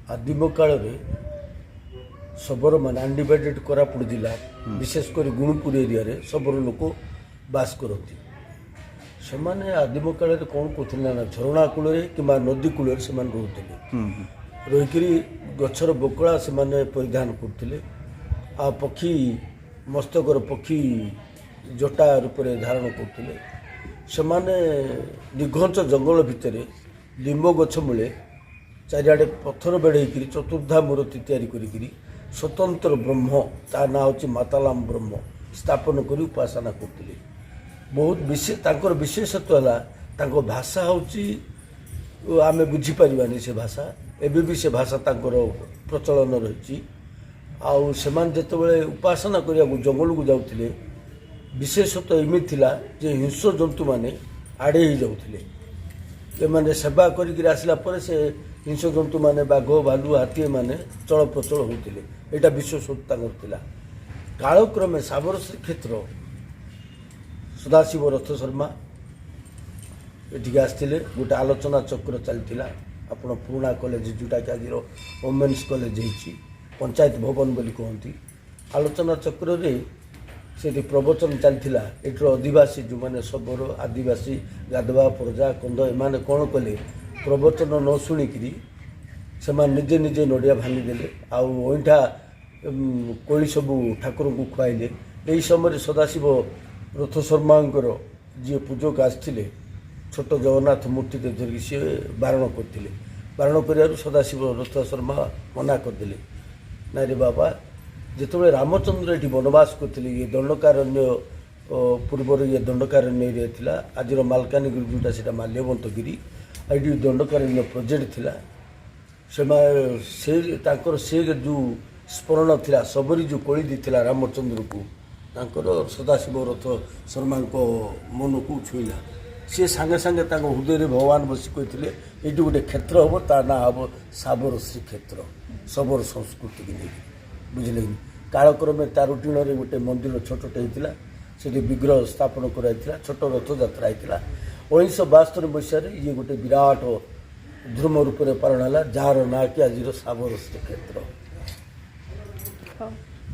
आदिम काल सबरो मान अनडिवाइडेड कोरापुट जिला विशेषकर गुणुपुर एरिया रे सबरो लोक बास करती से माने आदिम काल कौन कहते ना झरणा कूल कि नदी कूल से रोते रहीकि गचर बकड़ा से परिधान करते आ पक्षी मस्तकर पक्षी जटा रूप धारण करते से निघंच जंगल भितर लिंब गछ मूले चारिआडे पत्थर बेढ़ई चतुर्धा मूर्ति तैयारी करी स्वतंत्र ब्रह्म ता ना हूँ मातालाम ब्रह्म स्थापन कर उपासना करते बहुत विशेषत्व है भाषा हूँ आम बुझीपारानी से भाषा एबे भी से भाषा प्रचलन रही आउ से जिते उपासना करने जंगल को जाते विशेषतः एमती जे हिंस जंतु मैंने आड़े ही जाते मैंने सेवा कर से हिंस जंतु मैंने बाघ भालू हाथी मैंने चल प्रचल होते यहाँ विश्वसता कालक्रमे साबर श्रीक्षेत्र सदाशिव रथ शर्मा ये आसते गोटे आलोचना चक्र चलता आपण पुराणा कॉलेज जोटा कि आज वोमेन्स कॉलेज हो पंचायत भवन बोली कहती आलोचना चक्र रे से प्रवचन चलता एटर आदिवासी जो मैंने सबरो आदिवासी गाधवा प्रजा कंद एमाने कौन कले प्रवचन न शुणिकी से निजे निजे नड़िया भांगीदे आईठा कोली सबू ठाकुर को खुआइले यही समय सदाशिव रथ शर्मा जी पूजक आसते छोट जगन्नाथ मूर्ति धरिकी सी बारण करते बारण कर सदाशिव रथ शर्मा मना करदे ना रे बाबा जिते रामचंद्र ये वनवास करते ये दंडकारण्य पूर्वर ये दंडकारण्य एरिया थिला आज मालकानगिरी जोटा से माल्यवंतगिरी ये दंडकारण्य प्रोजेक्ट थिला से जो स्मरण थिला सबरी जो कोली देथिला रामचंद्र को तांकर सदाशिव रथ शर्मा मन को छुईला सी सांगे सांगे हृदय भगवान बसी कहते ये गोटे क्षेत्र हम ता ना हम साबर श्रीक्षेत्र सबର संस्कृति की नहीं बुझे कालक्रमे तारुटीण गोटे मंदिर छोटे होता से विग्रह स्थापन कराइला छोट रथ यात्रा होता 1972 मसीह ये गोटे विराट ध्रुम रूप में पालन है जार ना कि आज साबर श्रीक्षेत्र।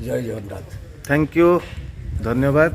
जय जगन्नाथ। थैंक यू धन्यवाद।